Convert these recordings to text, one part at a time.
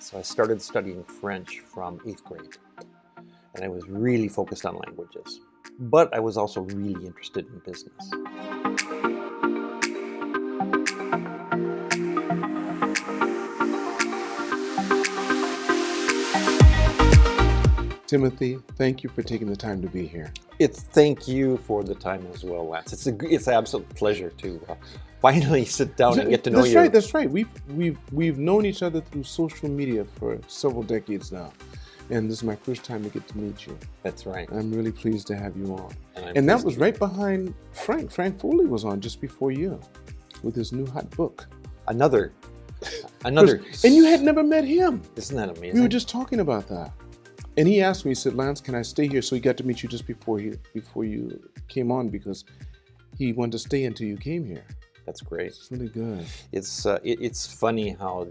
So I started studying French from 8th grade, and I was really focused on languages. But I was also really interested in business. Timothy, thank you for taking the time to be here. Thank you for the time as well, Lance. It's an absolute pleasure to finally sit down and get to know you. That's right. We've known each other through social media for several decades now, and this is my first time to get to meet you. That's right. I'm really pleased to have you on. And that was right behind Frank. Frank Foley was on just before you with his new hot book. Another. And you had never met him. Isn't that amazing? We were just talking about that. And he asked me, he said, Lance, can I stay here? So he got to meet you just before you came on, because he wanted to stay until you came here. That's great. It's really good. It's funny how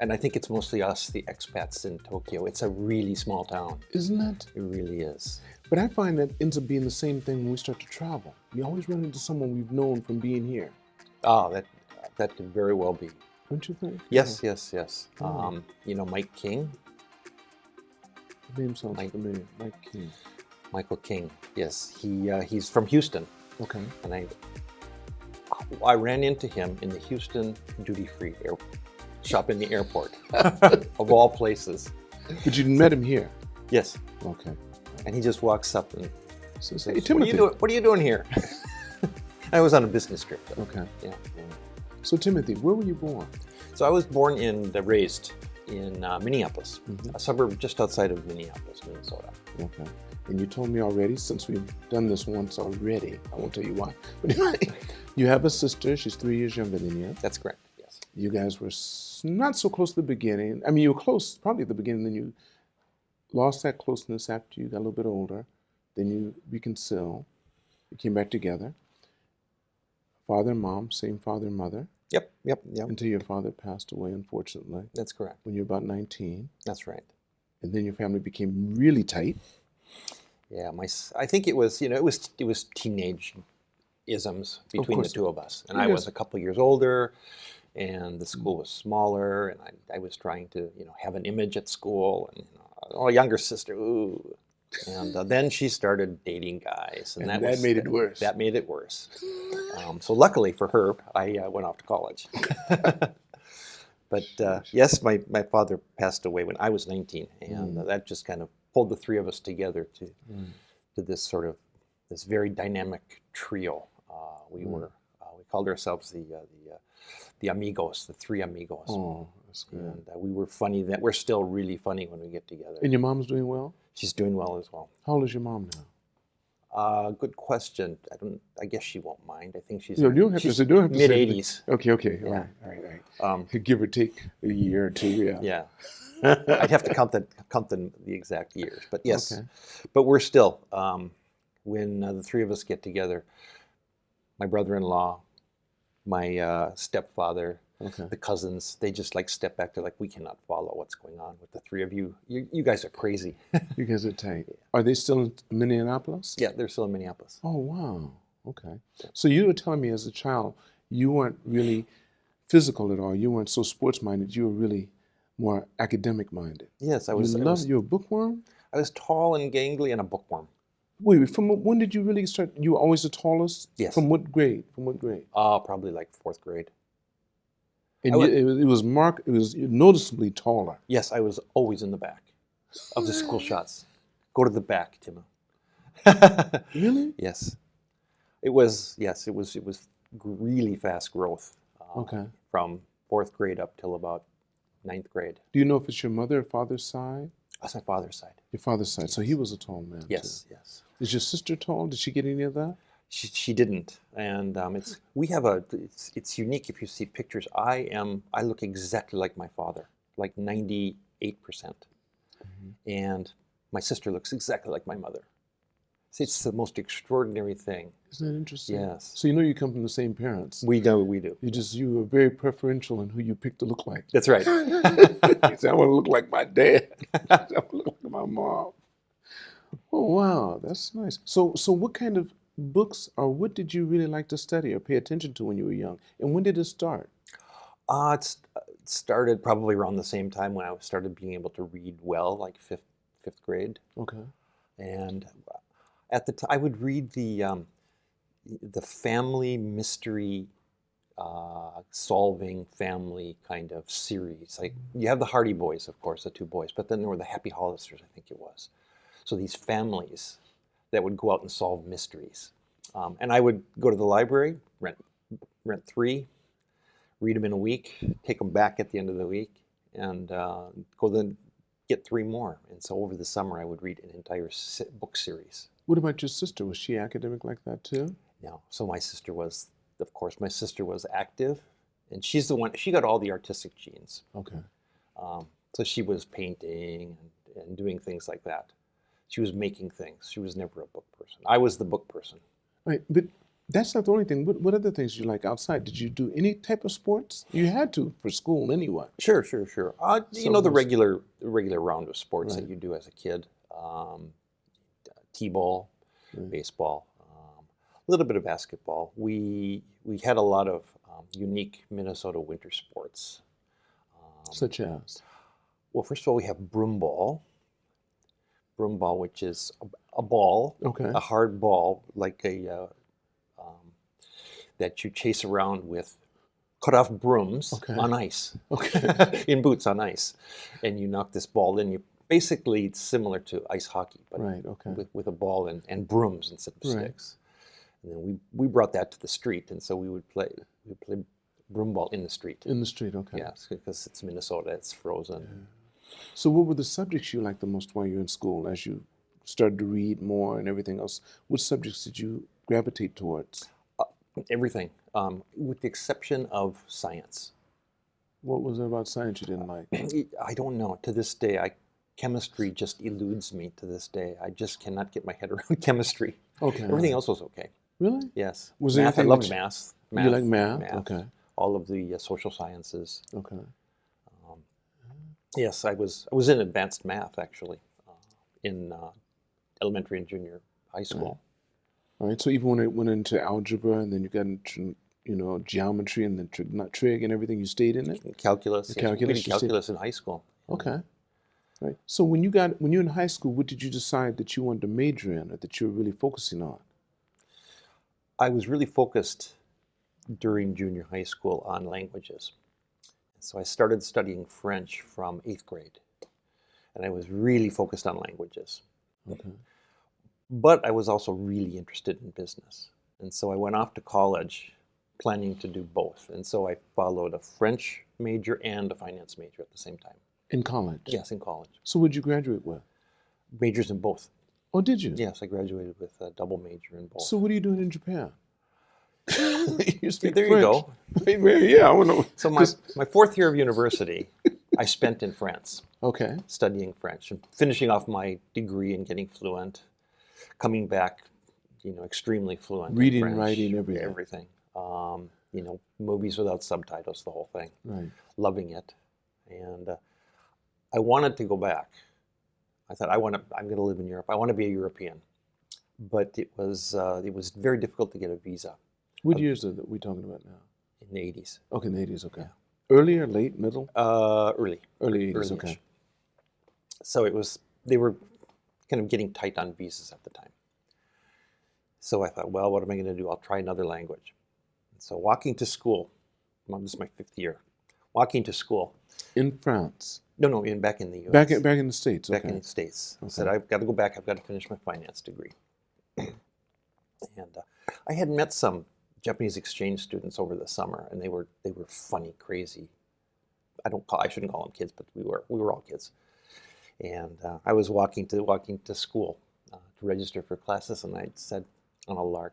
and I think it's mostly us, the expats in Tokyo. It's a really small town. Isn't it? It really is. But I find that ends up being the same thing when we start to travel. We always run into someone we've known from being here. Oh, that could very well be. Don't you think? Yes, yeah. Yes. Oh. Mike King. The name sounds familiar. Mike King. Michael King. Yes, he's from Houston. Okay. And I ran into him in the Houston duty-free shop in the airport, of all places. But you met him here? Yes. Okay. And he just walks up and says, "Hey, Timothy, what are you doing here?" I was on a business trip, though. Okay. Yeah. So Timothy, where were you born? So I was raised in Minneapolis, a suburb just outside of Minneapolis, Minnesota. Okay. And you told me already, since we've done this once already, I won't tell you why, but you have a sister. She's 3 years younger than you. That's correct, yes. You guys were not so close at the beginning. I mean, you were close probably at the beginning, then you lost that closeness after you got a little bit older. Then you reconciled. You came back together. Father and mom, same father and mother. Yep. Until your father passed away, unfortunately. That's correct. When you were about 19. That's right. And then your family became really tight. Yeah, I think it was teenage-isms between the two of us. And I was a couple years older, and the school was smaller, and I was trying to, have an image at school, and a younger sister, ooh. And then she started dating guys, and that made it worse. That made it worse. So luckily for her, I went off to college. But yes, my father passed away when I was 19, and that just kind of pulled the three of us together to this very dynamic trio. We called ourselves the Amigos, the Three Amigos. Oh, that's good. And we were funny. We're still really funny when we get together. And your mom's doing well? She's doing well as well. How old is your mom now? Good question. I guess she won't mind. I think she's mid-80s. Okay. Yeah. All right. Give or take a year or two. Yeah. Yeah. I'd have to count the exact years, but yes. Okay. But we're still when the three of us get together. My brother-in-law, my stepfather, the cousins, they just step back. They're like, we cannot follow what's going on with the three of you. You guys are crazy. You guys are tight. Are they still in Minneapolis? Yeah, they're still in Minneapolis. Oh, wow. Okay. So you were telling me as a child, you weren't really physical at all. You weren't so sports-minded. You were really more academic-minded. Yes, I was. You a bookworm? I was tall and gangly and a bookworm. Wait, from when did you really start? You were always the tallest? Yes. From what grade? Probably 4th grade. And it was noticeably taller. Yes, I was always in the back of the school shots. Go to the back, Timo. Really? Yes. It was really fast growth. From 4th grade up till about 9th grade. Do you know if it's your mother or father's side? That's my father's side. Your father's side. So he was a tall man. Yes, too. yes. Is your sister tall? Did she get any of that? She didn't, and it's unique if you see pictures. I look exactly like my father, like 98%, and my sister looks exactly like my mother. It's the most extraordinary thing. Isn't that interesting? Yes. So you come from the same parents. We do. You were very preferential in who you picked to look like. That's right. You said, I want to look like my dad. I want to look like my mom. Oh wow, that's nice. So what kind of books or what did you really like to study or pay attention to when you were young? And when did it start? started probably around the same time when I started being able to read well, like fifth grade. Okay. And at the time, I would read the family mystery solving family kind of series. Like you have the Hardy Boys, of course, the two boys, but then there were the Happy Hollisters, I think it was. So these families that would go out and solve mysteries. And I would go to the library, rent 3, read them in a week, take them back at the end of the week, and go then get 3 more. And so over the summer, I would read an entire book series. What about your sister? Was she academic like that too? No. So my sister was, of course, my sister was active, and she's the one, she got all the artistic genes. Okay. So she was painting and doing things like that. She was making things. She was never a book person. I was the book person. Right, but that's not the only thing. What other things you like outside? Did you do any type of sports? You had to for school anyway. Sure. You know, the most- regular round of sports Right. that you do as a kid. T-ball, Right. baseball, a little bit of basketball. We had a lot of unique Minnesota winter sports. Such as? Well, first of all, we have broom-ball. Broom-ball, which is a ball, Okay. a hard ball, like that you chase around with cut-off brooms Okay. on ice, Okay. in boots on ice, and you knock this ball in. You basically it's similar to ice hockey, but Right, okay. with a ball and brooms instead of Right. sticks. And then we brought that to the street, and so we would play broom-ball in the street. In the street, okay. Yes, because it's Minnesota, it's frozen. So what were the subjects you liked the most while you were in school as you started to read more and everything else? What subjects did you gravitate towards? Everything, with the exception of science. What was it about science you didn't like? I don't know. To this day, chemistry just eludes me to this day. I just cannot get my head around chemistry. Okay. Everything else was okay. Really? Yes. Was there math, I anything loved that math. You like math? Okay. All of the social sciences. Okay. Yes, I was in advanced math actually, in elementary and junior high school. All right. So even when it went into algebra and then you got into, geometry and then trig and everything, you stayed in it? Calculus. The Yes, we calculus, did you said- calculus in high school. Okay. Right. So when you were in high school, what did you decide that you wanted to major in or that you were really focusing on? I was really focused during junior high school on languages. So I started studying French from 8th grade, and I was really focused on languages. Okay. But I was also really interested in business. And so I went off to college planning to do both. And so I followed a French major and a finance major at the same time. In college? Yes, in college. So what did you graduate with? Majors in both. Oh, did you? Yes, I graduated with a double major in both. So what are you doing in Japan? You speak there you French. go. Right, yeah, I want to. So my 4th year of university, I spent in France, Okay. studying French and finishing off my degree and getting fluent, coming back, extremely fluent. in Reading, French, writing, everything. Everything. Movies without subtitles, the whole thing. Right. Loving it. And I wanted to go back. I thought I'm going to live in Europe. I want to be a European. But it was very difficult to get a visa What years are we talking about now? in the 80s. Okay, in the 80s, okay. Yeah. Earlier, late, middle? Early. Early 80s, Early-ish. okay. So they were kind of getting tight on visas at the time. So I thought, well, what am I going to do? I'll try another language. So walking to school, this is my 5th year, walking to school. In France? No, back in the U.S. Back in the States, okay. Back in the States. I Okay. said, I've got to go back. I've got to finish my finance degree. And I had met some Japanese exchange students over the summer, and they were funny, crazy. I shouldn't call them kids, but we were all kids. And I was walking to school to register for classes, and I said on a lark,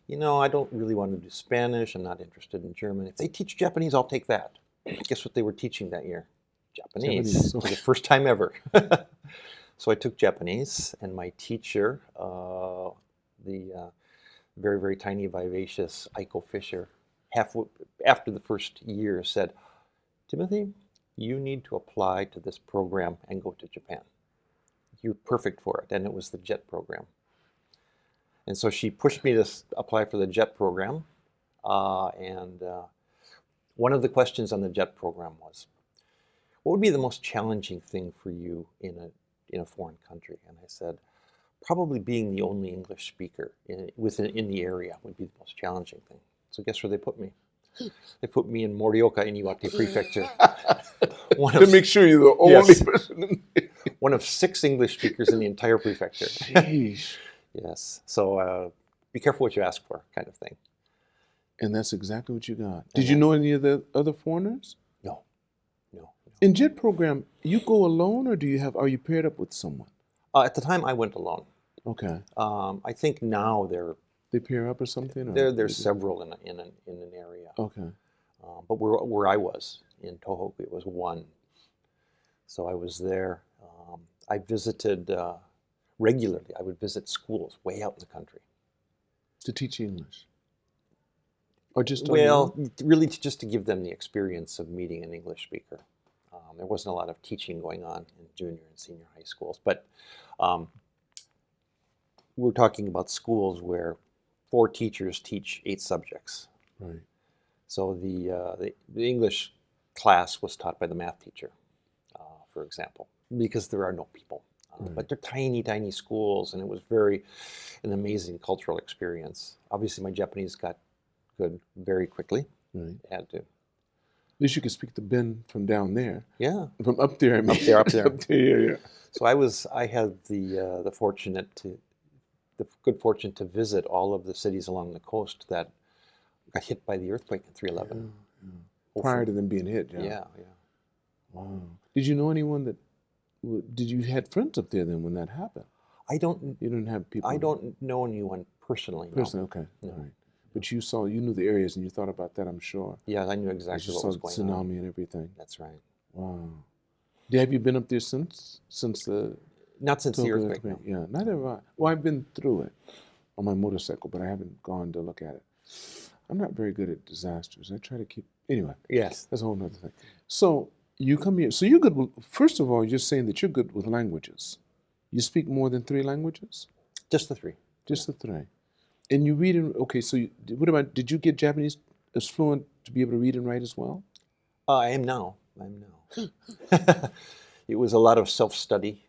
I don't really want to do Spanish. I'm not interested in German. If they teach Japanese, I'll take that. Guess what they were teaching that year? Japanese. For the first time ever. So I took Japanese, and my teacher, the very, very tiny, vivacious Aiko Fisher, after the first year said, Timothy, you need to apply to this program and go to Japan. You're perfect for it. And it was the JET program. And so she pushed me to apply for the JET program. And one of the questions on the JET program was, what would be the most challenging thing for you in a foreign country? And I said, probably being the only English speaker in the area would be the most challenging thing. So guess where they put me? They put me in Morioka in Iwate Prefecture. To make sure you're the only Yes. person in there. One of 6 English speakers in the entire prefecture. Sheesh. Yes. So be careful what you ask for, kind of thing. And that's exactly what you got. Did you know any of the other foreigners? No. No. In JET program, you go alone, or are you paired up with someone? At the time, I went alone. Okay. I think now They pair up or something? there's several in an area. Okay. But where I was in Tohoku, it was one. So I was there. I visited regularly. I would visit schools way out in the country. To teach English? Or just really just to give them the experience of meeting an English speaker. There wasn't a lot of teaching going on in junior and senior high schools, but we're talking about schools where 4 teachers teach 8 subjects. Right. So the English class was taught by the math teacher, for example, because there are no people. Right. But they're tiny, tiny schools, and it was an amazing cultural experience. Obviously, my Japanese got good very quickly. Right. Had to. At least you could speak to Ben from down there. Yeah. From up there, I mean. Up there. Up there, yeah. So I had the good fortune to visit all of the cities along the coast that got hit by the earthquake in 311. Yeah. Prior to them being hit, yeah. Yeah. Wow. Did you know anyone did you had friends up there then when that happened? You don't have people? I don't know anyone personally. Personally, okay. No. All right. But you knew the areas and you thought about that, I'm sure. Yeah, I knew exactly what was going tsunami on. and everything. That's right. Wow. Have you been up there since the... Not since the earthquake. No. Yeah, neither have I. Well, I've been through it on my motorcycle, but I haven't gone to look at it. I'm not very good at disasters. I try to keep... Anyway. Yes. That's a whole other thing. So you come here. So you're good with... First of all, you're saying that you're good with languages. You speak more than 3 languages? Just the 3. Just the 3. And you read and... Okay, so what about... Did you get Japanese as fluent to be able to read and write as well? I am now. It was a lot of self-study.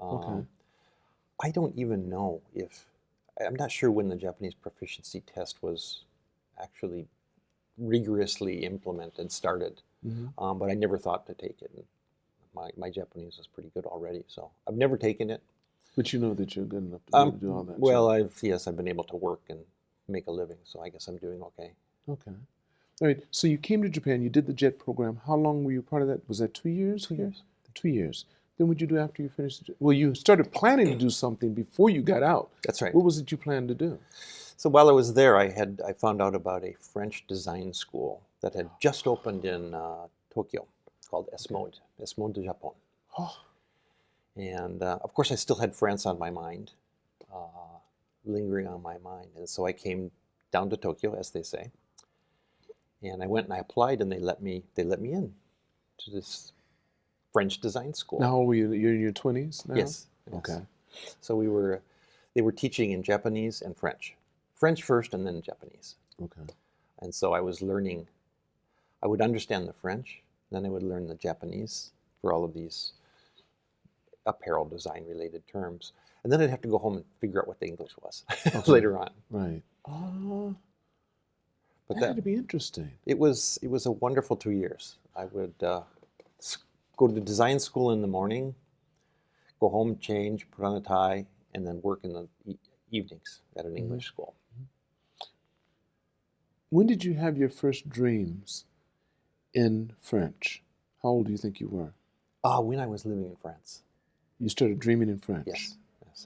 Okay. I don't even know I'm not sure when the Japanese proficiency test was actually rigorously implemented, started. Mm-hmm. But I never thought to take it. And my Japanese is pretty good already, so I've never taken it. But you know that you're good enough to be able to do all that. Well, I've been able to work and make a living, so I guess I'm doing okay. Okay. All right. So you came to Japan. You did the JET program. How long were you part of that? Was that 2 years? 2 years. 2 years. Then what did you do after you finished? Well, you started planning to do something before you got out. That's right. What was it you planned to do? So while I was there, I found out about a French design school that had just opened in Tokyo called Esmod Japan. Oh. And of course, I still had France on my mind, lingering on my mind. And so I came down to Tokyo, as they say. And I went and I applied, and they let me in to this French design school. Now, how old were you? You're in your 20s now? Yes. Okay. So they were teaching in Japanese and French. French first and then Japanese. Okay. And so I was learning, I would understand the French, then I would learn the Japanese for all of these apparel design related terms. And then I'd have to go home and figure out what the English was later on. Right. Oh, But that had to be interesting. It was a wonderful 2 years. I would go to design school in the morning, go home, change, put on a tie, and then work in the evenings at an English school. When did you have your first dreams in French? How old do you think you were? When I was living in France. You started dreaming in French? Yes,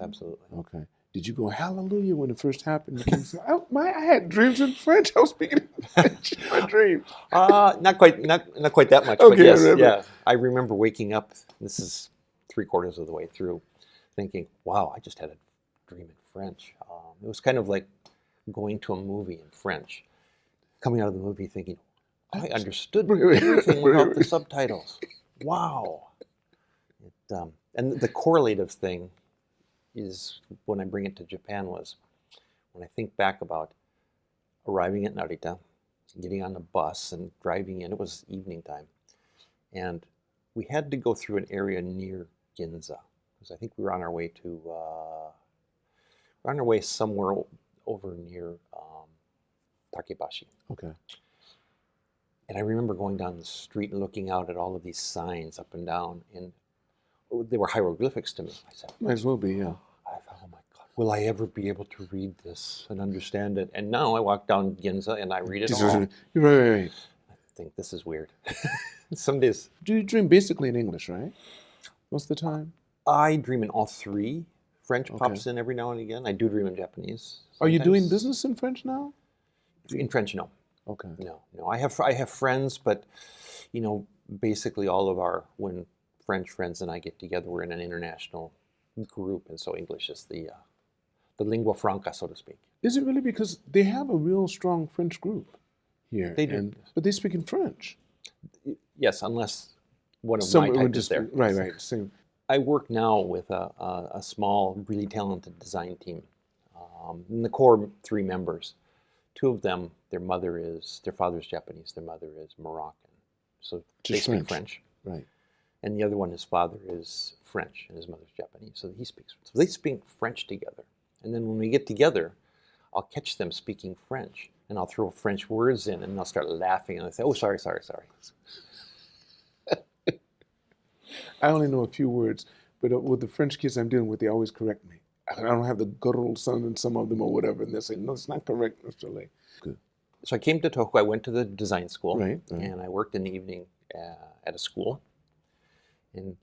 absolutely. Okay. Did you go hallelujah when it first happened? I had dreams in French. I was speaking in French in my dreams. Not quite that much. Okay, but yes, right. Yeah. I remember waking up. This is 3/4 of the way through, thinking, "Wow, I just had a dream in French." It was kind of like going to a movie in French, coming out of the movie thinking, "I understood everything without the subtitles." Wow. And the correlative thing is, when I bring it to Japan, was when I think back about arriving at Narita, getting on the bus and driving in. It was evening time, and we had to go through an area near Ginza because I think we were on our way to we're on our way somewhere over near Takebashi. Okay. And I remember going down the street and looking out at all of these signs up and down, and they were hieroglyphics to me. I said, Might as well be, yeah. I thought, oh my God, will I ever be able to read this and understand it? And now I walk down Ginza and I read it all. Right. I think this is weird. Some days Do you dream basically in English, right? Most of the time? I dream in all three. French Okay. pops in every now and again. I do dream in Japanese. Are you doing sometimes. business in French now? In French? No. Okay. No. I have friends, but basically all of our when French friends and I get together, we're in an international group, and so English is the lingua franca, so to speak. Is it really? Because they have a real strong French group here. They do. But they speak in French. Yes, unless one of my type is there. Right. Same. I work now with a small, really talented design team. In the core 3 members, 2 of them, their father's Japanese, their mother is Moroccan. So they Just speak French. French. Right. And the other one, his father is French and his mother's Japanese. So they speak French together. And then when we get together, I'll catch them speaking French and I'll throw French words in and they'll start laughing and I say, oh, sorry. I only know a few words, but with the French kids I'm dealing with, they always correct me. I don't have the good old son in some of them or whatever, and they say, no, it's not correct, Mr. Lay. Good. So I came to Tokyo, I went to the design school, Right. and I worked in the evening at a school. And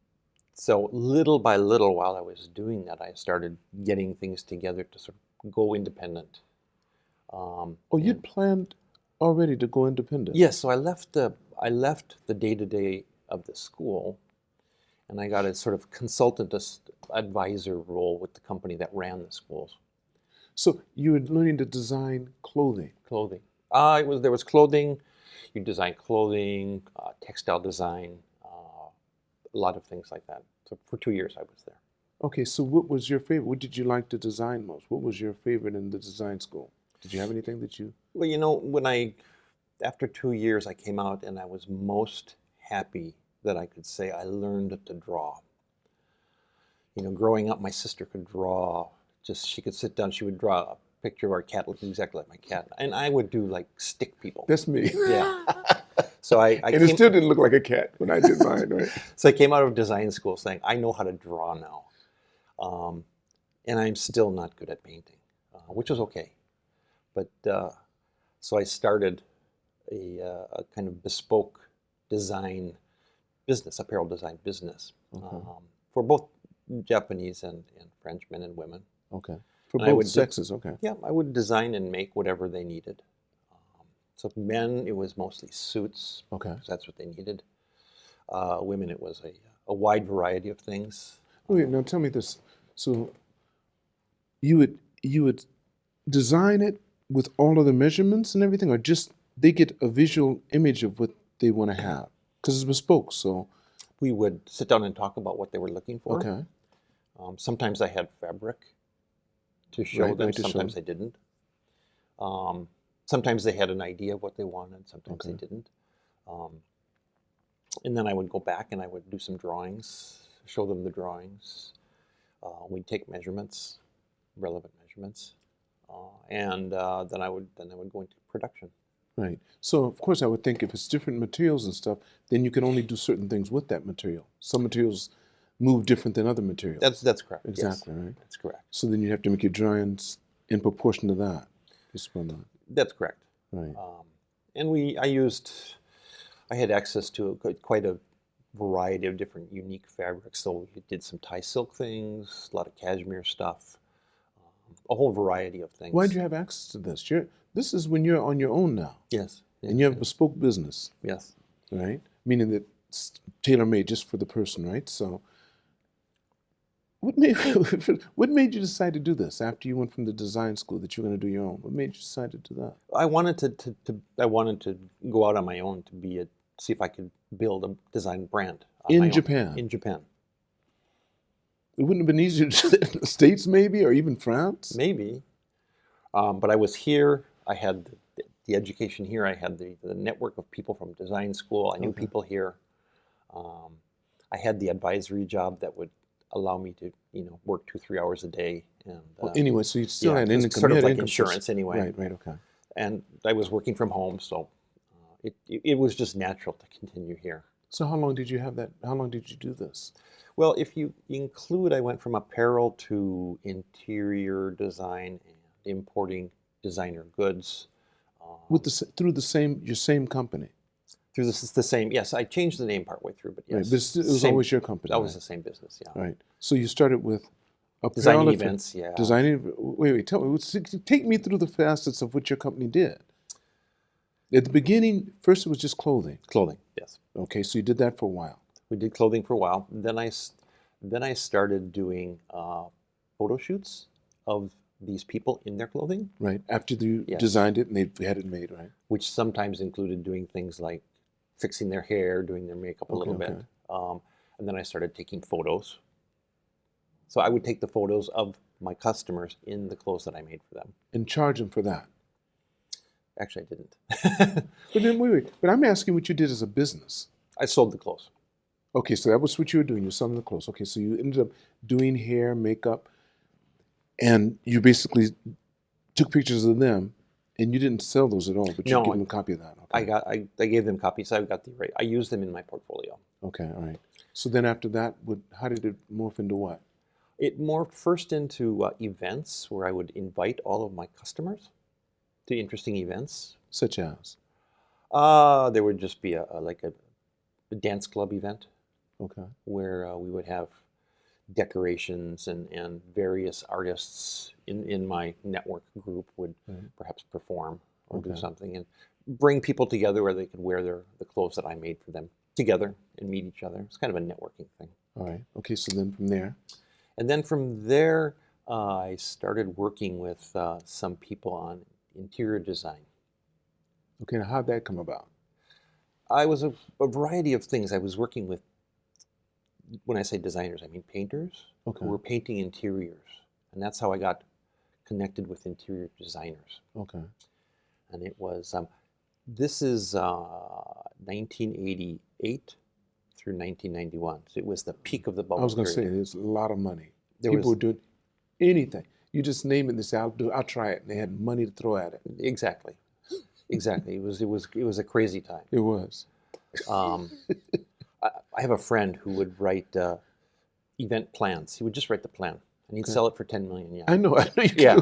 so little by little, while I was doing that, I started getting things together to sort of go independent. You'd planned already to go independent? Yes, so I left the day-to-day of the school, and I got a sort of consultant advisor role with the company that ran the schools. So you were learning to design clothing? Clothing. There was clothing. You design clothing, textile design, a lot of things like that. So for 2 years I was there. Okay, so what was your favorite? What did you like to design most? What was your favorite in the design school? Did you have anything that you... Well, after 2 years I came out and I was most happy that I could say I learned to draw. Growing up, my sister could draw. She could sit down, she would draw a picture of our cat looking exactly like my cat. And I would do like stick people. That's me. Yeah. So it still didn't look like a cat when I did mine, right? So I came out of design school saying, I know how to draw now. And I'm still not good at painting, which was okay. But so I started a kind of bespoke design business, apparel design business, for both Japanese and French men and women. Okay. For And both sexes, okay. Yeah, I would design and make whatever they needed. So men, it was mostly suits, Okay. because that's what they needed. Women, it was a wide variety of things. Okay, now tell me this. So you would design it with all of the measurements and everything, or just they get a visual image of what they want to have? Because it's bespoke, so... We would sit down and talk about what they were looking for. Okay. Sometimes I had fabric to show them, sometimes I didn't. Sometimes they had an idea of what they wanted, sometimes they didn't. And then I would go back and I would do some drawings, show them the drawings. We'd take measurements, relevant measurements, and then I would go into production. Right. So, of course, I would think if it's different materials and stuff, then you can only do certain things with that material. Some materials move different than other materials. That's correct. Exactly, yes. right? That's correct. So then you have to make your drawings in proportion to that. That's correct. Right. And I had access to quite a variety of different unique fabrics. So we did some tie silk things, a lot of cashmere stuff, a whole variety of things. Why do you have access to this? This is when you're on your own now. Yes. And you have a bespoke business. Yes. Right? Meaning that it's tailor-made just for the person, right? So what made you decide to do this after you went from the design school that you're going to do your own? What made you decide to do that? I wanted to go out on my own to see if I could build a design brand. In Japan? In Japan. It wouldn't have been easier to do that in the States maybe, or even France? Maybe. But I was here. I had the education here. I had the network of people from design school. I knew people here. I had the advisory job that would allow me to, work 2-3 hours a day. And Well, anyway, so you still yeah, had it was income. sort You of had like income insurance anyway. Right, right, okay. And I was working from home, so it was just natural to continue here. So how long did you have that? How long did you do this? Well, if you include, I went from apparel to interior design and importing designer goods. With through your same company? Through the same, yes, I changed the name partway through, but yes. Right, but it was same, always your company, That was right? the same business, yeah. Right. So you started with apparel. Designing events, yeah. Wait, tell me, take me through the facets of what your company did. At the beginning, first it was just clothing. Clothing, yes. Okay, so you did that for a while. We did clothing for a while. Then I started doing photo shoots of these people in their clothing. Right, after you Yes. designed it and they had it made, right? Which sometimes included doing things like fixing their hair, doing their makeup a little bit. And then I started taking photos. So I would take the photos of my customers in the clothes that I made for them. And charge them for that. Actually, I didn't. But then, wait. But I'm asking what you did as a business. I sold the clothes. Okay, so that was what you were doing. You're selling the clothes. Okay, so you ended up doing hair, makeup, and you basically took pictures of them, and you didn't sell those at all, but you No, gave them a copy of that. Okay. I gave them copies. I used them in my portfolio. Okay, all right. So then after that, how did it morph into what? It morphed first into events where I would invite all of my customers to interesting events. Such as? There would just be a dance club event. Okay. Where we would have decorations and various artists in my network group would perhaps perform or do something and bring people together where they could wear the clothes that I made for them together and meet each other. It's kind of a networking thing. All right. Okay, so then from there? And then from there, I started working with some people on interior design. Okay, now how'd that come about? I was a variety of things. I was working with, when I say designers, I mean painters who were painting interiors. And that's how I got connected with interior designers. Okay. And it was, this is 1988 through 1991. So it was the peak of the bubble. I was going to say, there's a lot of money. People were doing anything. You just name it and they say, I'll try it. And they had money to throw at it. Exactly. Exactly. It was a crazy time. It was. I have a friend who would write event plans. He would just write the plan, and he'd sell it for 10 million yen. I know you Yeah.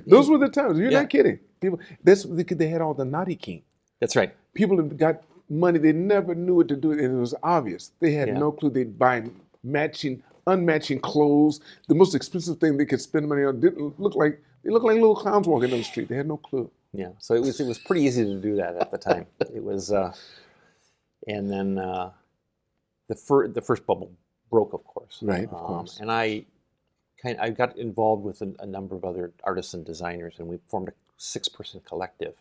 Those were the times. You're Yeah. not kidding. People, they had all the naughty king. That's right. People that got money, they never knew what to do, and it was obvious. They had no clue. They'd buy unmatching clothes. The most expensive thing they could spend money on didn't look like, they looked like little clowns walking down the street. They had no clue. Yeah. So it was pretty easy to do that at the time. It was, and then the first bubble broke, of course. Right, of course. And I got involved with a number of other artists and designers, and we formed a 6-person collective.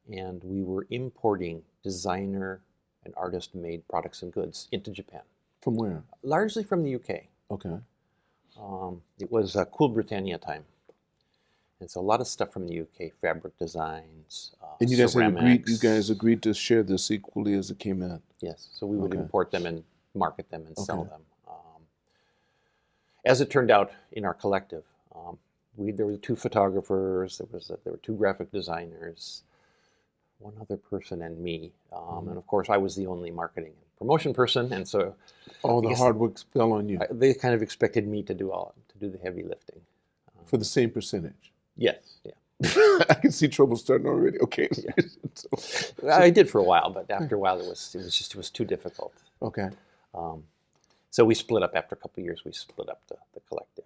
And we were importing designer and artist-made products and goods into Japan. From where? Largely from the UK. Okay. It was Cool Britannia time. And so a lot of stuff from the UK, fabric designs, And you guys ceramics. agreed to share this equally as it came in. Yes, so we would Okay. import them and market them and sell Okay. them. As it turned out, in our collective, there were 2 photographers, there were 2 graphic designers, 1 other person, and me. And of course, I was the only marketing and promotion person, and so All the hard work fell on you they kind of expected me to do the heavy lifting. for the same percentage. Yes, yeah. I can see trouble starting already. Okay. I did for a while, but after a while, it was too difficult. Okay. So we split up after a couple of years. We split up the collective,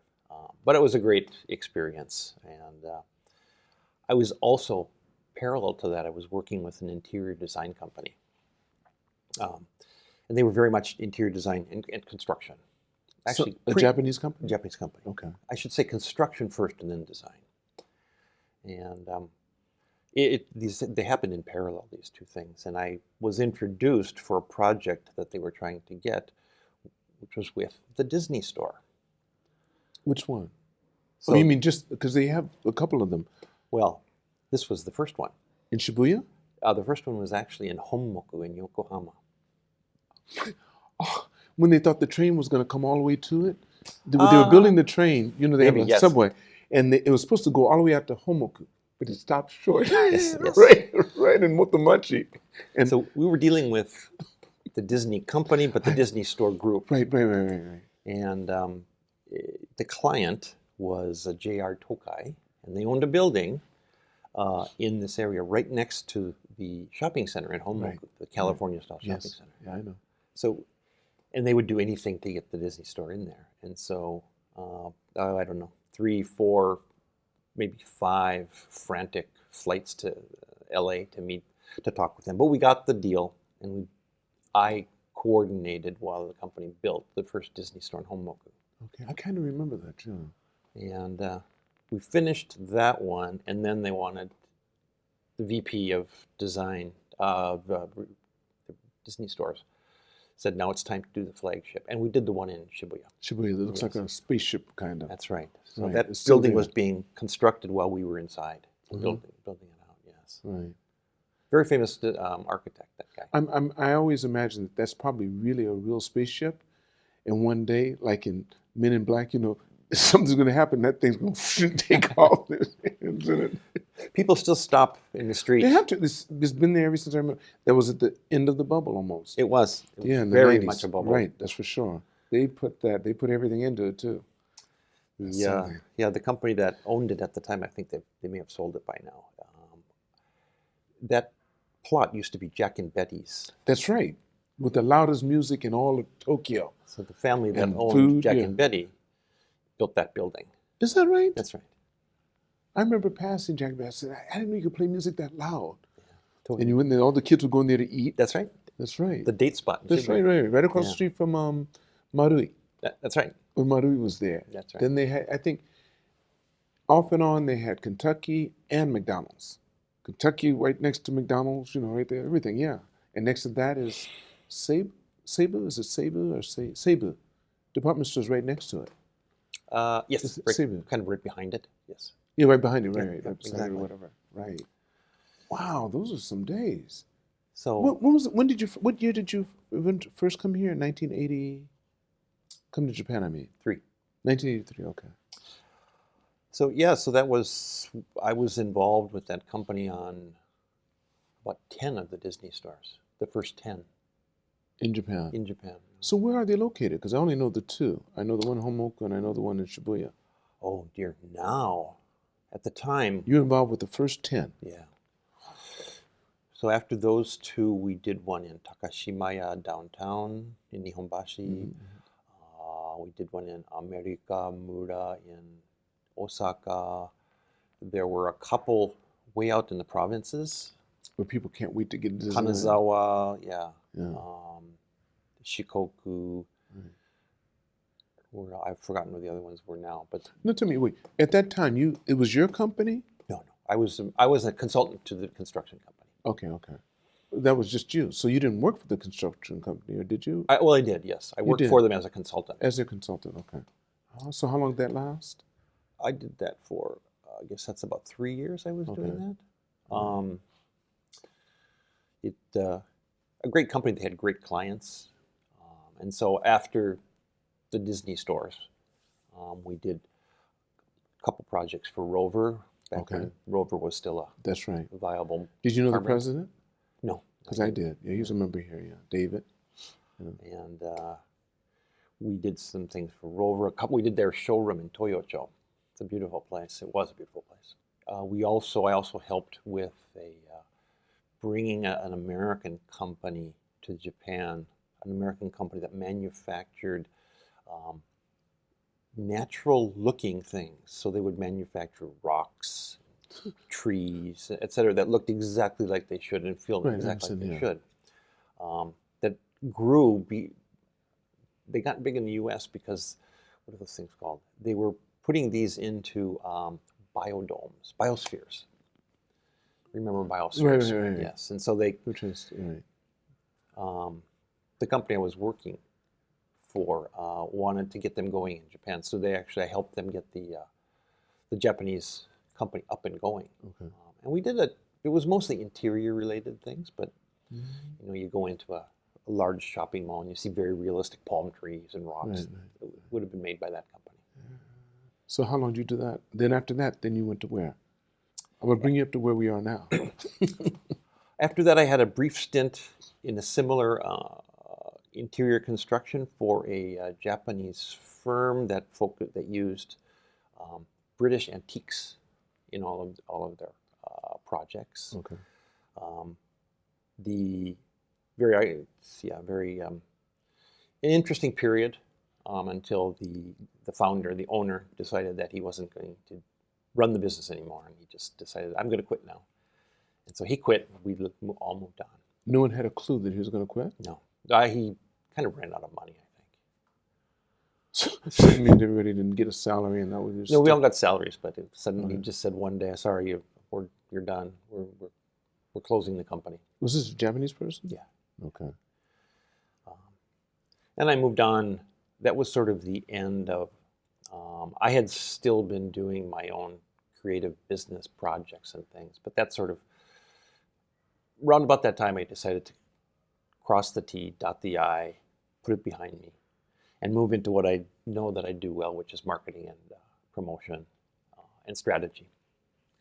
but it was a great experience. And I was also, parallel to that, I was working with an interior design company, and they were very much interior design and construction. Actually, a Japanese company. Japanese company. Okay. I should say construction first and then design. And they happened in parallel, these 2 things. And I was introduced for a project that they were trying to get, which was with the Disney store. Which one? So, Oh, you mean just because they have a couple of them well, this was the first one. in Shibuya? The first one was actually in Honmoku in Yokohama. Oh, when they thought the train was going to come all the way to it, they were building the train. You know, they maybe, have a yes. subway, and it was supposed to go all the way out to Homoku, but it stopped short. Yes, yes. right in Motomachi. And So we were dealing with the Disney company, but the Disney store group. right. And the client was J.R. Tokai, and they owned a building in this area right next to the shopping center in Homoku, Right. the California-style shopping Yes. center. Yeah, I know. So, and they would do anything to get the Disney store in there. And so, I don't know, 3, 4, maybe 5 frantic flights to LA to talk with them. But we got the deal, and I coordinated while the company built the first Disney store in Homoku. Okay, I kind of remember that too. And we finished that one, and then they wanted the VP of design of the Disney stores. Said, now it's time to do the flagship. And we did the one in Shibuya. Shibuya, that looks Yes. like a spaceship kind of. That's right. So Right, that it's still building there. was being constructed while we were inside, Mhm. building it out, yes. Right. Very famous architect, that guy. I always imagine that that's probably really a real spaceship, and one day, like in Men in Black, you know, something's going to happen. That thing's going to take off. People still stop in the street. They have to. It's been there ever since I remember. That was at the end of the bubble almost. It was. Yeah, in the very 90s. much a bubble. Right, that's for sure. They put everything into it too. The company that owned it at the time, I think they may have sold it by now. That plot used to be Jack and Betty's. That's right, with the loudest music in all of Tokyo. So the family that And owned food, Jack yeah. and Betty built that building. Is that right? That's right. I remember passing Jack and Betty. I said, I didn't know you could play music that loud. Totally. And you went there, all the kids would go in there to eat. That's right. That's right. The date spot. in That's Shibuya. right across the Yeah. street from Marui. That's right. When Marui was there. That's right. Then they had, I think, off and on, they had Kentucky and McDonald's. Kentucky right next to McDonald's, you know, right there, everything, yeah. And next to that is Seibu. Is it Seibu or Seibu? Department store's right next to it. Yes, Is it right, Seibu? kind of right behind it. Yes. Yeah, right behind it, right, Yeah, right, yeah, beside it exactly. or whatever. Right. Wow, those are some days. So What year did you first come here? 1980? Come to Japan, I mean. 3. 1983, okay. So I was involved with that company on about 10 of the Disney stores, the first 10 In Japan. in Japan. So where are they located? Because I only know the 2. I know the one in Homoku and I know the one in Shibuya. Oh dear, now, at the time, You're involved with the first 10. yeah. So after those 2, we did one in Takashimaya downtown in Nihonbashi. Mm-hmm. We did one in America Mura in Osaka. There were a couple way out in the provinces. Where people can't wait to get into Kanazawa, yeah. Yeah. Shikoku. Right. I've forgotten what the other ones were now, but No, tell me, wait. At that time, it was your company? no. I was a consultant to the construction company. Okay. That was just you. So you didn't work for the construction company, or did you? I did, yes. I worked did? for them as a consultant. As a consultant, okay. So how long did that last? I did that for, I guess that's about 3 years I was Okay. doing that. A great company, they had great clients. And so after the Disney stores, we did a couple projects for Rover, back Okay. when Rover was still That's right. a viable. Did you know the Department. president? No. Because I did. Yeah, he was a member here, yeah. David. And we did some things for Rover. We did their showroom in Toyocho. It's a beautiful place. It was a beautiful place. I also helped with bringing an American company to Japan, an American company that manufactured natural-looking things. So they would manufacture rocks, trees, etc., that looked exactly like they should and feel Right, exactly like they yeah. should. That grew. They got big in the U.S. because, what are those things called? They were putting these into biodomes, biospheres. Remember biospheres? Right. Yes, and so they, Which is, right. the company I was working for wanted to get them going in Japan, so I helped them get the Japanese company up and going. Okay. And we did it was mostly interior related things, but you go into a large shopping mall and you see very realistic palm trees and rocks. Right. It would have been made by that company. So how long did you do that? Then after that, then you went to where? I'm going to bring you up to where we are now. After that, I had a brief stint in a similar interior construction for a Japanese firm that used British antiques in all of their projects. Okay. The very an interesting period until the founder, the owner, decided that he wasn't going to run the business anymore, and he just decided, I'm going to quit now. And so he quit. We all moved on. No one had a clue that he was going to quit? No, he kind of ran out of money, I think. So it means everybody didn't get a salary, and that was just... No, we all got salaries, but suddenly he just said one day, "Sorry, you're done. We're closing the company." Was this a Japanese person? Yeah. Okay. And I moved on. That was sort of the end of. I had still been doing my own creative business projects and things, but that sort of. Round about that time, I decided to cross the T, dot the I, put it behind me, and move into what I know that I do well, which is marketing and promotion and strategy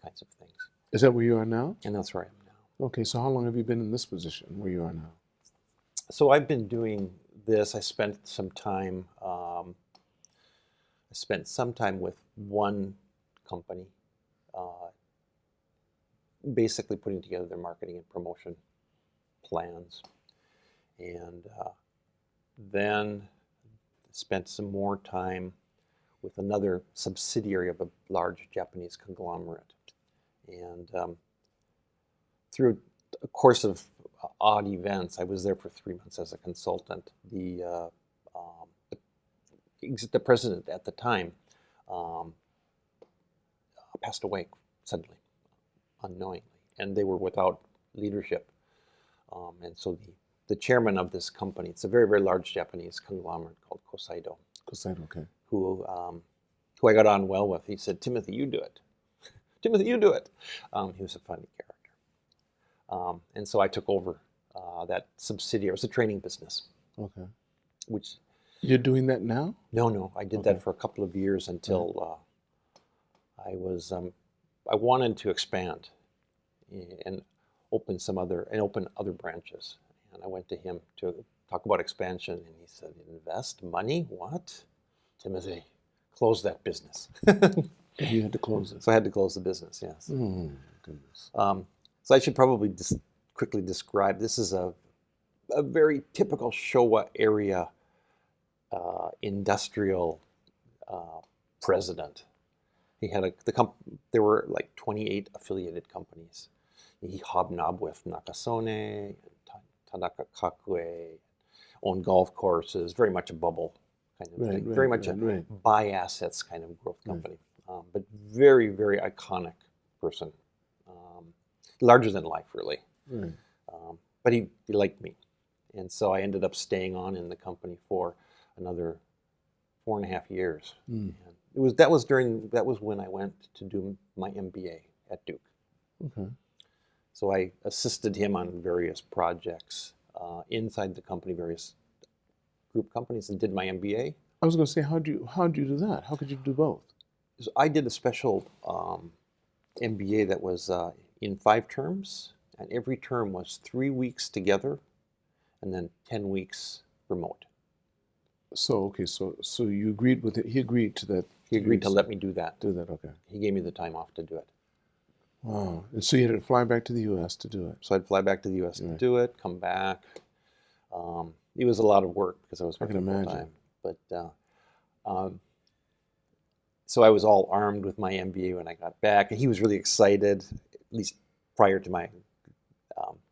kinds of things. Is that where you are now? And that's where I am now. Okay, so how long have you been in this position where you are now? So I've been doing this. I spent some time. With one company, basically putting together their marketing and promotion plans, and then spent some more time with another subsidiary of a large Japanese conglomerate. And through a course of odd events, I was there for 3 months as a consultant. The president at the time passed away suddenly, unknowingly, and they were without leadership. And so the chairman of this company, it's a very, very large Japanese conglomerate called Kosaido. Kosaido, okay. Who I got on well with. He said, "Timothy, you do it. Timothy, you do it." He was a funny character. And so I took over that subsidiary. It was a training business. Okay. Which You're doing that now? No. I did that for a couple of years until I wanted to expand and open other branches. And I went to him to talk about expansion, and he said, "Invest money? What? Timothy, close that business." You had to close it. So I had to close the business, yes. Oh, goodness. So I should probably just quickly describe, this is a very typical Showa area industrial president. He had there were like 28 affiliated companies. He hobnobbed with Nakasone, Tanaka Kakue, owned golf courses, very much a bubble kind of thing. Very much a buy assets kind of growth company. But very, very iconic person. Larger than life, really. Right. But he liked me. And so I ended up staying on in the company for another 4.5 years. And that was when I went to do my MBA at Duke. Okay. So I assisted him on various projects inside the company, various group companies, and did my MBA. I was going to say, how'd you do that? How could you do both? So I did a special MBA that was in 5 terms, and every term was 3 weeks together, and then 10 weeks remote. So okay, so you agreed with it. He agreed to that. He agreed to let me do that. Do that, okay. He gave me the time off to do it. Wow. And so you had to fly back to the U.S. to do it. So I'd fly back to the U.S. to do it, come back. It was a lot of work because I was working full time. But so I was all armed with my MBA when I got back, and he was really excited, at least prior to my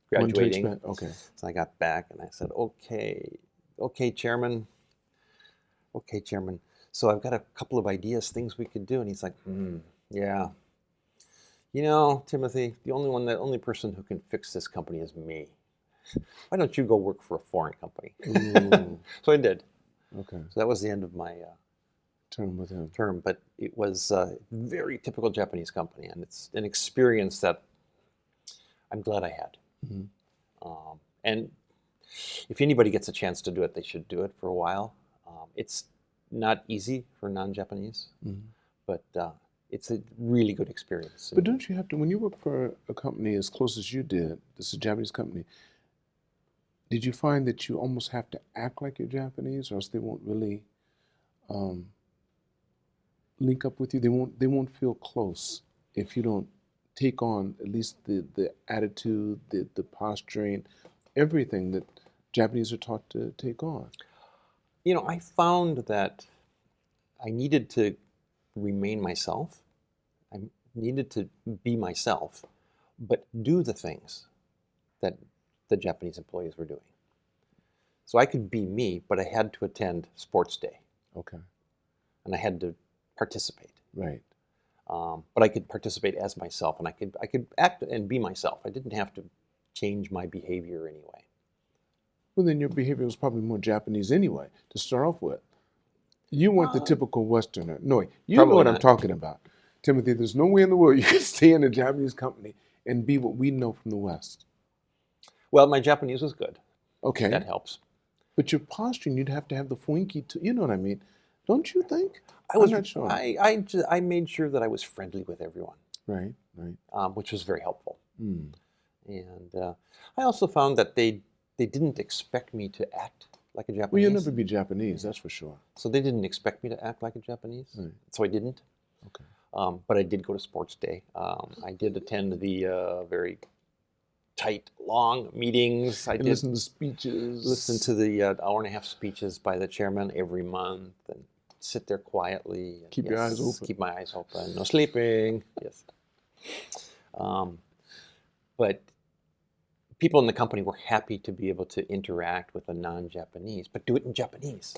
graduating. Okay. So I got back and I said, okay, Chairman. Okay, Chairman. So I've got a couple of ideas, things we could do. And he's like, yeah. You know, Timothy, the only person who can fix this company is me. Why don't you go work for a foreign company? So I did. Okay. So that was the end of my term with him. But it was a very typical Japanese company, and it's an experience that I'm glad I had. And if anybody gets a chance to do it, they should do it for a while. It's not easy for non-Japanese, but it's a really good experience. But don't you have to, when you work for a company as close as you did, this is a Japanese company, did you find that you almost have to act like you're Japanese, or else they won't really link up with you? They won't feel close if you don't take on at least the attitude, the posturing, everything that Japanese are taught to take on. You know, I found that I needed to remain myself. I needed to be myself, but do the things that the Japanese employees were doing. So I could be me, but I had to attend sports day. Okay. And I had to participate. Right. But I could participate as myself, and I could act and be myself. I didn't have to change my behavior anyway. Well, then your behavior was probably more Japanese anyway, to start off with. You weren't the typical Westerner. No, you know what I'm talking about. Timothy, there's no way in the world you can stay in a Japanese company and be what we know from the West. Well, my Japanese was good. Okay. That helps. But your posturing, you'd have to have the fluency too. You know what I mean? Don't you think? I'm not sure. I made sure that I was friendly with everyone. Right. Which was very helpful. Mm. And I also found that they didn't expect me to act like a Japanese. Well, you'll never be Japanese, that's for sure. So they didn't expect me to act like a Japanese. Right. So I didn't. Okay. But I did go to sports day. I did attend the very tight, long meetings. I did listen to speeches. Listen to the hour-and-a-half speeches by the chairman every month, and sit there quietly. And keep your eyes open. Keep my eyes open. No sleeping. Yes. But people in the company were happy to be able to interact with a non-Japanese, but do it in Japanese.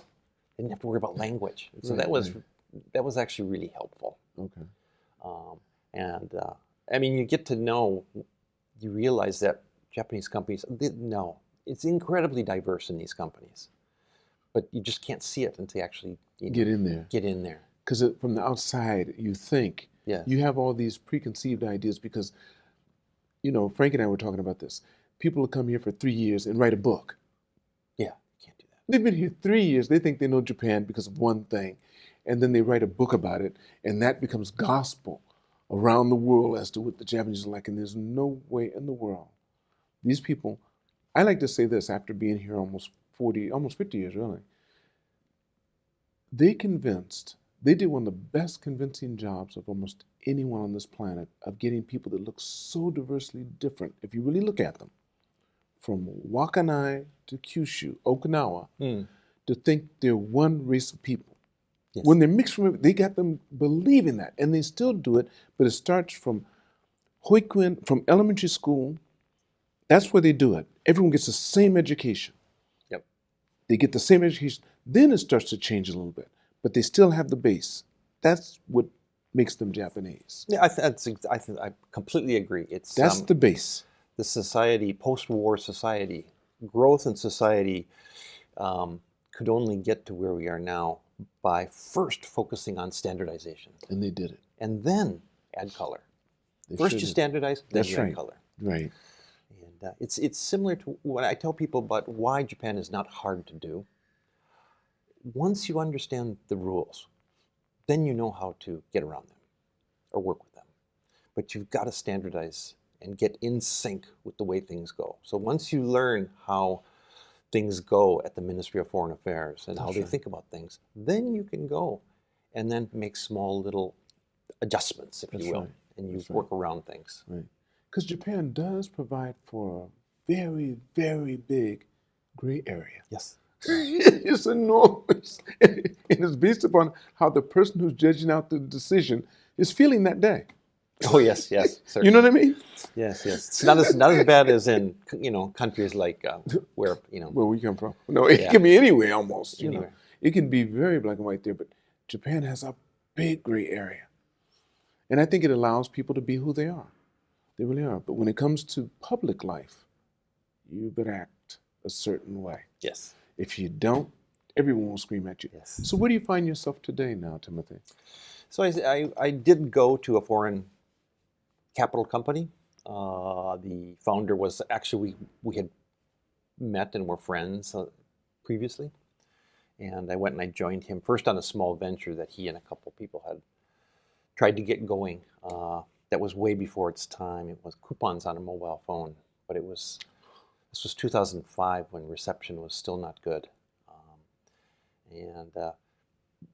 They didn't have to worry about language. So that was actually really helpful. Okay. I mean, you get to know, you realize that Japanese companies, it's incredibly diverse in these companies, but you just can't see it until you actually get in there. Get in there. Because from the outside, you think, you have all these preconceived ideas because, you know, Frank and I were talking about this. People will come here for 3 years and write a book. Yeah, you can't do that. They've been here 3 years. They think they know Japan because of one thing. And then they write a book about it, and that becomes gospel around the world as to what the Japanese are like. And there's no way in the world. These people, I like to say this after being here almost 50 years really. They did one of the best convincing jobs of almost anyone on this planet of getting people that look so diversely different, if you really look at them, from Wakanai to Kyushu, Okinawa, to think they're one race of people. Yes. When they're mixed from, they got them believing that, and they still do it, but it starts from Hoikuen, from elementary school. That's where they do it. Everyone gets the same education. Yep. They get the same education. Then it starts to change a little bit, but they still have the base. That's what makes them Japanese. Yeah, I completely agree. That's the base. The society, post-war society, growth in society could only get to where we are now by first focusing on standardization. And they did it. And then add color. First you standardize, then you add color. Right. And it's similar to what I tell people about why Japan is not hard to do. Once you understand the rules, then you know how to get around them or work with them. But you've got to standardize and get in sync with the way things go. So once you learn how things go at the Ministry of Foreign Affairs and how they think about things, then you can go and then make small little adjustments, if you will, and you work around things. Right. Because Japan does provide for a very, very big gray area. Yes. It's enormous. And it's based upon how the person who's judging out the decision is feeling that day. Oh, yes, certainly. You know what I mean? Yes. It's not as bad as in, countries like where, where we come from. No, it can be anywhere almost. Anywhere. You know. It can be very black and white there, but Japan has a big gray area. And I think it allows people to be who they are. They really are. But when it comes to public life, you better act a certain way. Yes. If you don't, everyone will scream at you. Yes. So where do you find yourself today now, Timothy? So I did go to a foreign capital company. The founder was actually, we had met and were friends previously. And I went and I joined him first on a small venture that he and a couple people had tried to get going. That was way before its time. It was coupons on a mobile phone, but this was 2005 when reception was still not good.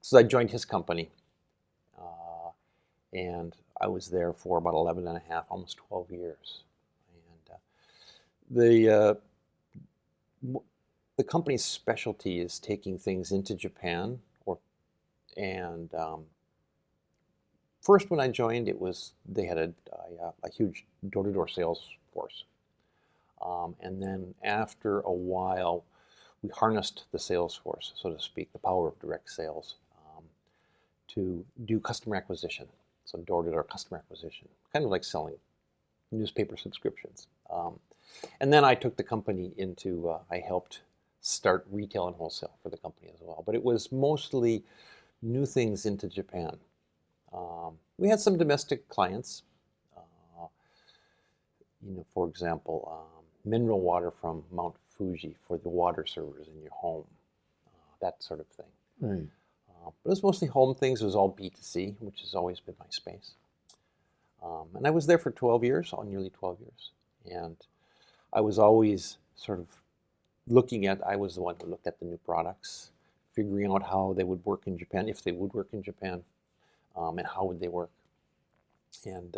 So I joined his company, and I was there for about 11 and a half, almost 12 years. And the company's specialty is taking things into Japan, first when I joined, they had a huge door-to-door sales force, and then after a while, we harnessed the sales force, so to speak, the power of direct sales, to do customer acquisition, so door-to-door customer acquisition, kind of like selling newspaper subscriptions. And then I took the company I helped start retail and wholesale for the company as well. But it was mostly new things into Japan. We had some domestic clients, for example, mineral water from Mount Fuji for the water servers in your home, that sort of thing. Right. But it was mostly home things. It was all B2C, which has always been my space. And I was there for 12 years, nearly 12 years. And I was always sort of I was the one who looked at the new products, figuring out how they would work in Japan, if they would work in Japan, and how would they work. And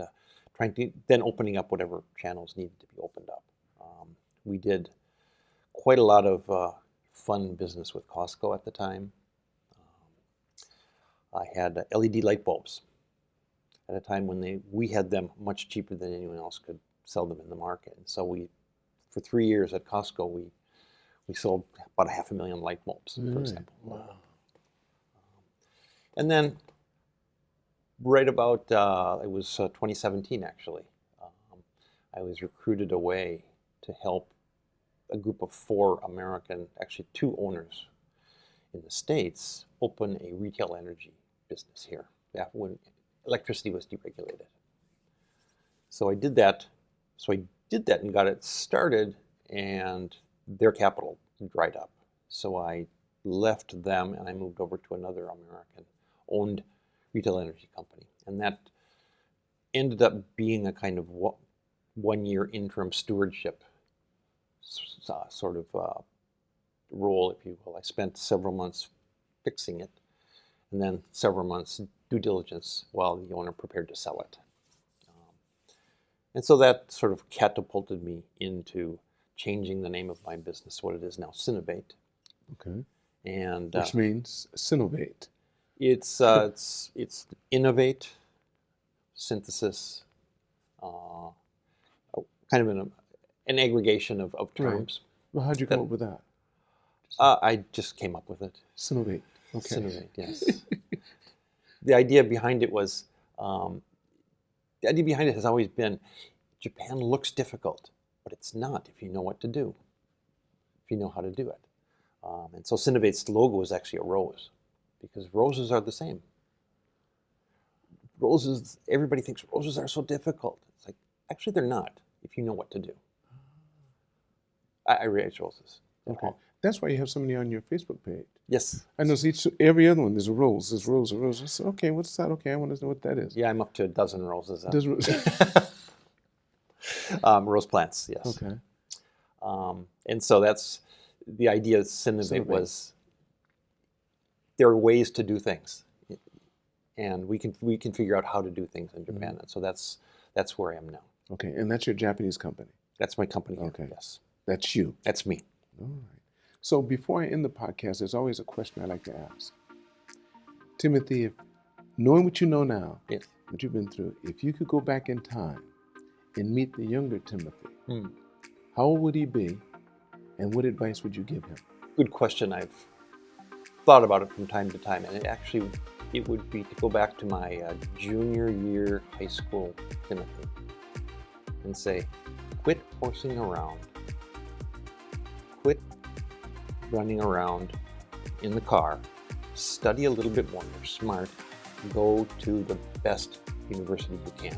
trying to then opening up whatever channels needed to be opened up. We did quite a lot of fun business with Costco at the time. I had LED light bulbs at a time when we had them much cheaper than anyone else could sell them in the market. And so for 3 years at Costco, we sold about 500,000 light bulbs, for example. Wow. And then right about, it was 2017 actually, I was recruited away to help a group of 4 American, actually 2 owners in the States, open a retail energy business here when electricity was deregulated. So I did that and got it started, and their capital dried up. So I left them and I moved over to another American-owned retail energy company. And that ended up being a kind of one-year interim stewardship sort of role, if you will. I spent several months fixing it, and then several months due diligence while the owner prepared to sell it. And so that sort of catapulted me into changing the name of my business, what it is now, Synnovate. Okay. And which means Synnovate. It's innovate, synthesis, kind of an aggregation of terms. Right. Well, how'd you come up with that? I just came up with it. Synnovate. Okay. Synnovate, yes. The idea behind it has always been, Japan looks difficult, but it's not if you know what to do, if you know how to do it. And so Synnovate's logo is actually a rose, because roses are the same. Everybody thinks roses are so difficult. It's like, actually they're not, if you know what to do. I raise roses. Okay. That's why you have so many on your Facebook page. Yes. I know every other one, there's a rose, there's rose, a rose. I said, okay, what's that? Okay, I want to know what that is. Yeah, I'm up to a dozen roses. Does Rose plants, yes. Okay. And so that's the idea of Synnovate was, there are ways to do things, and we can figure out how to do things in Japan. Mm-hmm. And so that's where I am now. Okay, and that's your Japanese company? That's my company. Okay. Yes. That's you? That's me. All right. So before I end the podcast, there's always a question I like to ask. Timothy, if knowing what you know now, yes, what you've been through, if you could go back in time and meet the younger Timothy, how old would he be, and what advice would you give him? Good question. I've thought about it from time to time, and it would be to go back to my junior year high school Timothy and say, quit horsing around, quit running around in the car, study a little bit more, you're smart, go to the best university you can.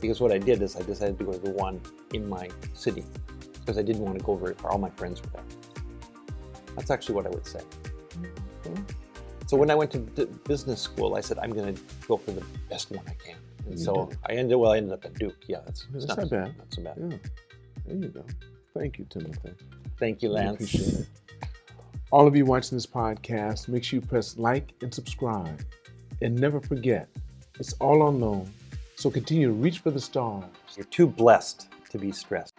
Because what I did is I decided to go to the one in my city, because I didn't want to go very far. All my friends were there. That's actually what I would say. So when I went to business school, I said, I'm going to go for the best one I can. And so I ended up at Duke. Yeah, that's not bad. Not so bad. Yeah, there you go. Thank you, Timothy. Thank you, I Lance. appreciate it. All of you watching this podcast, make sure you press like and subscribe. And never forget, it's all unknown. So continue to reach for the stars. You're too blessed to be stressed.